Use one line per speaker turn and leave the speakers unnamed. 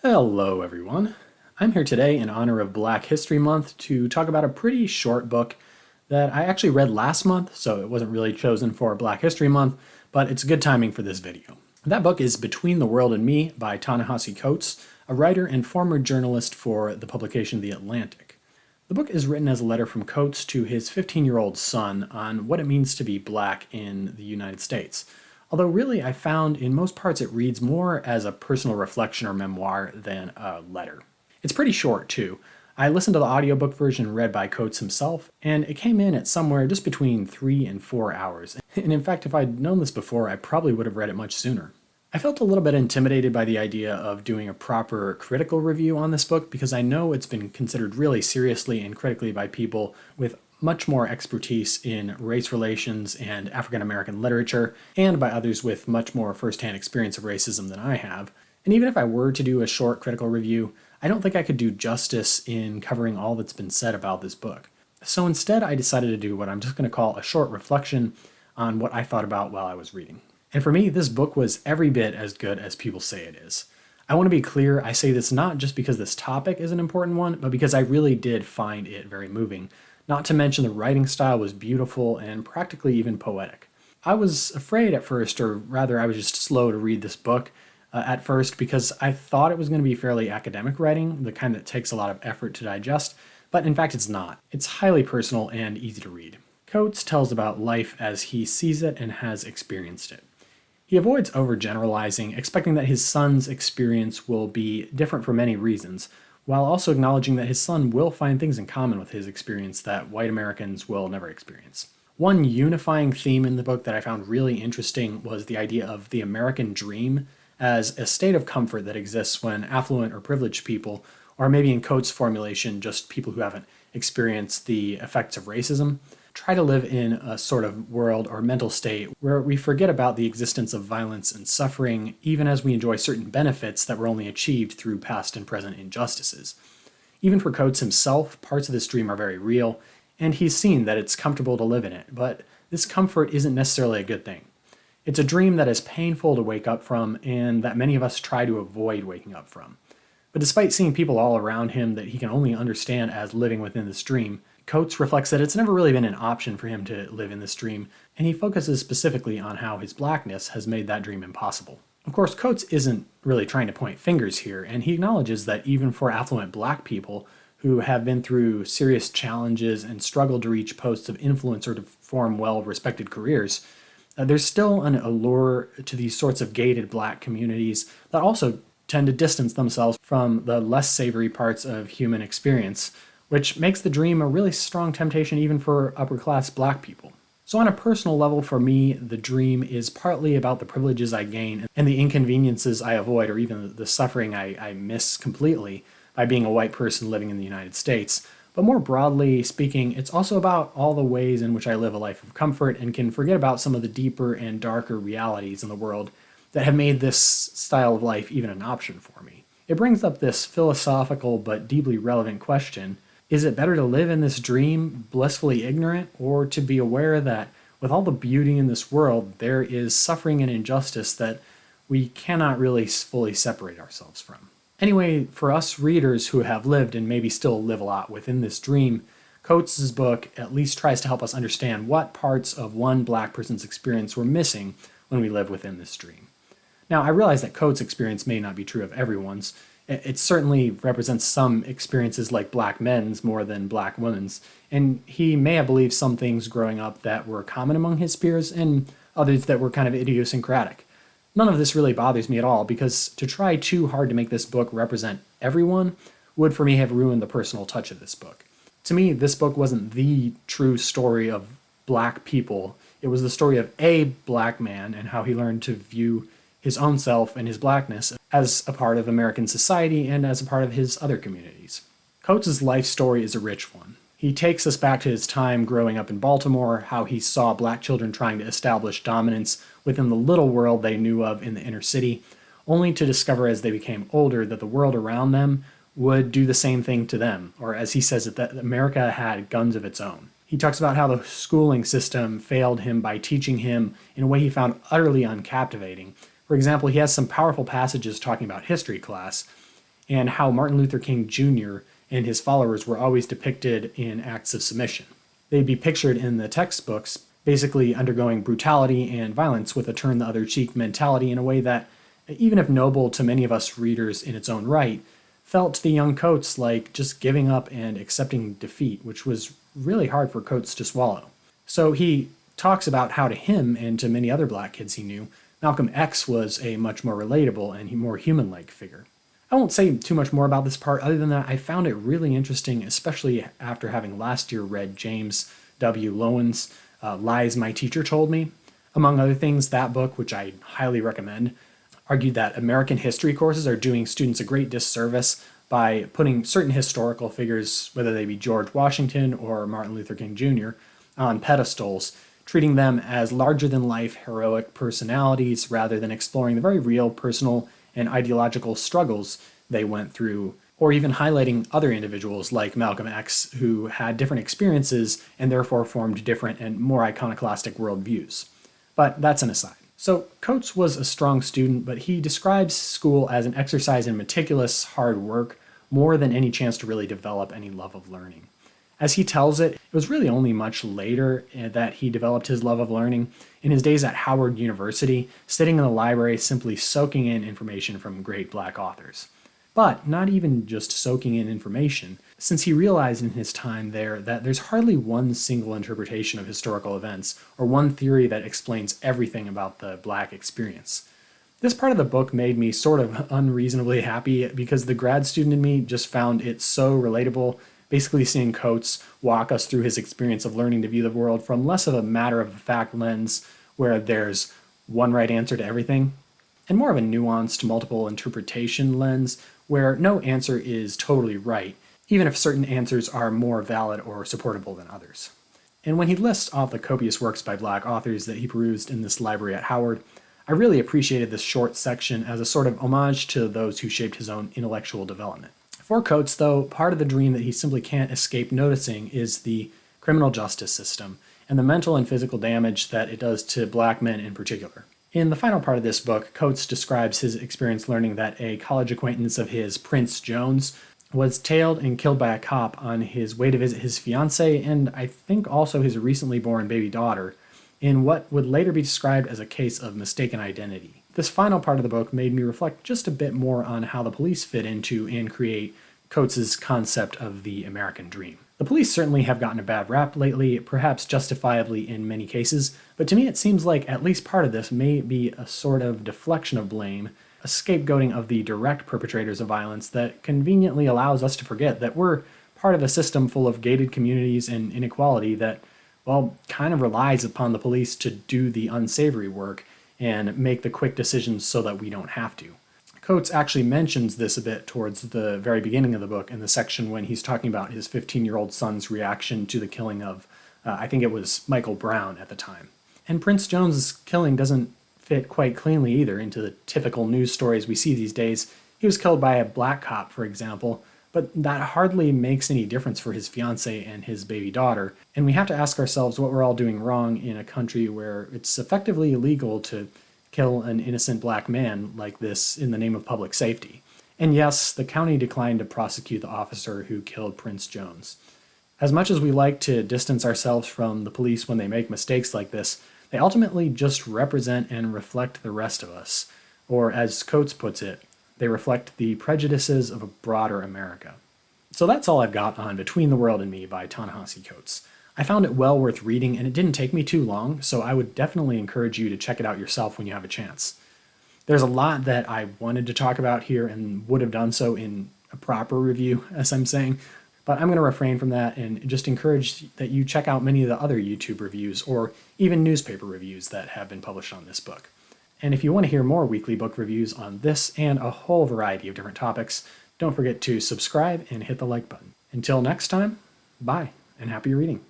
Hello, everyone. I'm here today in honor of Black History Month to talk about a pretty short book that I actually read last month, so it wasn't really chosen for Black History Month, but it's good timing for this video. That book is Between the World and Me by Ta-Nehisi Coates, a writer and former journalist for the publication The Atlantic. The book is written as a letter from Coates to his 15-year-old son on what it means to be black in the United States. Although really I found in most parts it reads more as a personal reflection or memoir than a letter. It's pretty short too. I listened to the audiobook version read by Coates himself, and it came in at somewhere just between 3 and 4 hours. And in fact, if I'd known this before, I probably would have read it much sooner. I felt a little bit intimidated by the idea of doing a proper critical review on this book because I know it's been considered really seriously and critically by people with much more expertise in race relations and African American literature, and by others with much more firsthand experience of racism than I have. And even if I were to do a short critical review, I don't think I could do justice in covering all that's been said about this book. So instead, I decided to do what I'm just going to call a short reflection on what I thought about while I was reading. And for me, this book was every bit as good as people say it is. I want to be clear, I say this not just because this topic is an important one, but because I really did find it very moving. Not to mention the writing style was beautiful and practically even poetic. I was afraid at first, or rather I was just slow to read this book at first because I thought it was going to be fairly academic writing, the kind that takes a lot of effort to digest, but in fact it's not. It's highly personal and easy to read. Coates tells about life as he sees it and has experienced it. He avoids overgeneralizing, expecting that his son's experience will be different for many reasons, while also acknowledging that his son will find things in common with his experience that white Americans will never experience. One unifying theme in the book that I found really interesting was the idea of the American dream as a state of comfort that exists when affluent or privileged people, or maybe in Coates' formulation, just people who haven't experienced the effects of racism, try to live in a sort of world or mental state where we forget about the existence of violence and suffering, even as we enjoy certain benefits that were only achieved through past and present injustices. Even for Coates himself, parts of this dream are very real, and he's seen that it's comfortable to live in it, but this comfort isn't necessarily a good thing. It's a dream that is painful to wake up from, and that many of us try to avoid waking up from. But despite seeing people all around him that he can only understand as living within this dream, Coates reflects that it's never really been an option for him to live in this dream, and he focuses specifically on how his blackness has made that dream impossible. Of course, Coates isn't really trying to point fingers here, and he acknowledges that even for affluent black people who have been through serious challenges and struggled to reach posts of influence or to form well-respected careers, there's still an allure to these sorts of gated black communities that also tend to distance themselves from the less savory parts of human experience, which makes the dream a really strong temptation even for upper-class black people. So on a personal level, for me, the dream is partly about the privileges I gain and the inconveniences I avoid, or even the suffering I miss completely by being a white person living in the United States. But more broadly speaking, it's also about all the ways in which I live a life of comfort and can forget about some of the deeper and darker realities in the world that have made this style of life even an option for me. It brings up this philosophical but deeply relevant question: is it better to live in this dream blissfully ignorant, or to be aware that with all the beauty in this world, there is suffering and injustice that we cannot really fully separate ourselves from? Anyway, for us readers who have lived and maybe still live a lot within this dream, Coates' book at least tries to help us understand what parts of one black person's experience we're missing when we live within this dream. Now, I realize that Coates' experience may not be true of everyone's. It certainly represents some experiences like black men's more than black women's, and he may have believed some things growing up that were common among his peers and others that were kind of idiosyncratic. None of this really bothers me at all, because to try too hard to make this book represent everyone would for me have ruined the personal touch of this book. To me, this book wasn't the true story of black people. It was the story of a black man and how he learned to view his own self and his blackness as a part of American society and as a part of his other communities. Coates' life story is a rich one. He takes us back to his time growing up in Baltimore, how he saw black children trying to establish dominance within the little world they knew of in the inner city, only to discover as they became older that the world around them would do the same thing to them, or as he says it, that America had guns of its own. He talks about how the schooling system failed him by teaching him in a way he found utterly uncaptivating. For example, he has some powerful passages talking about history class, and how Martin Luther King Jr. and his followers were always depicted in acts of submission. They'd be pictured in the textbooks basically undergoing brutality and violence with a turn the other cheek mentality in a way that, even if noble to many of us readers in its own right, felt to the young Coates like just giving up and accepting defeat, which was really hard for Coates to swallow. So he talks about how to him and to many other black kids he knew, Malcolm X was a much more relatable and more human-like figure. I won't say too much more about this part other than that I found it really interesting, especially after having last year read James W. Lowen's Lies My Teacher Told Me. Among other things, that book, which I highly recommend, argued that American history courses are doing students a great disservice by putting certain historical figures, whether they be George Washington or Martin Luther King Jr., on pedestals, treating them as larger-than-life heroic personalities rather than exploring the very real personal and ideological struggles they went through, or even highlighting other individuals like Malcolm X who had different experiences and therefore formed different and more iconoclastic worldviews. But that's an aside. So Coates was a strong student, but he describes school as an exercise in meticulous hard work more than any chance to really develop any love of learning. As he tells it, it was really only much later that he developed his love of learning. In his days at Howard University, sitting in the library simply soaking in information from great black authors. But not even just soaking in information, since he realized in his time there that there's hardly one single interpretation of historical events or one theory that explains everything about the black experience. This part of the book made me sort of unreasonably happy because the grad student in me just found it so relatable, basically seeing Coates walk us through his experience of learning to view the world from less of a matter-of-fact lens where there's one right answer to everything, and more of a nuanced multiple interpretation lens where no answer is totally right, even if certain answers are more valid or supportable than others. And when he lists off the copious works by black authors that he perused in this library at Howard, I really appreciated this short section as a sort of homage to those who shaped his own intellectual development. For Coates, though, part of the dream that he simply can't escape noticing is the criminal justice system and the mental and physical damage that it does to black men in particular. In the final part of this book, Coates describes his experience learning that a college acquaintance of his, Prince Jones, was tailed and killed by a cop on his way to visit his fiancée and I think also his recently born baby daughter in what would later be described as a case of mistaken identity. This final part of the book made me reflect just a bit more on how the police fit into and create Coates' concept of the American dream. The police certainly have gotten a bad rap lately, perhaps justifiably in many cases, but to me it seems like at least part of this may be a sort of deflection of blame, a scapegoating of the direct perpetrators of violence that conveniently allows us to forget that we're part of a system full of gated communities and inequality that, well, kind of relies upon the police to do the unsavory work and make the quick decisions so that we don't have to. Coates actually mentions this a bit towards the very beginning of the book in the section when he's talking about his 15-year-old son's reaction to the killing of, I think it was Michael Brown at the time. And Prince Jones's killing doesn't fit quite cleanly either into the typical news stories we see these days. He was killed by a black cop, for example, but that hardly makes any difference for his fiancée and his baby daughter, and we have to ask ourselves what we're all doing wrong in a country where it's effectively illegal to kill an innocent black man like this in the name of public safety. And yes, the county declined to prosecute the officer who killed Prince Jones. As much as we like to distance ourselves from the police when they make mistakes like this, they ultimately just represent and reflect the rest of us. Or as Coates puts it, they reflect the prejudices of a broader America. So that's all I've got on Between the World and Me by Ta-Nehisi Coates. I found it well worth reading, and it didn't take me too long, so I would definitely encourage you to check it out yourself when you have a chance. There's a lot that I wanted to talk about here and would have done so in a proper review, as I'm saying, but I'm going to refrain from that and just encourage that you check out many of the other YouTube reviews or even newspaper reviews that have been published on this book. And if you want to hear more weekly book reviews on this and a whole variety of different topics, don't forget to subscribe and hit the like button. Until next time, bye, and happy reading.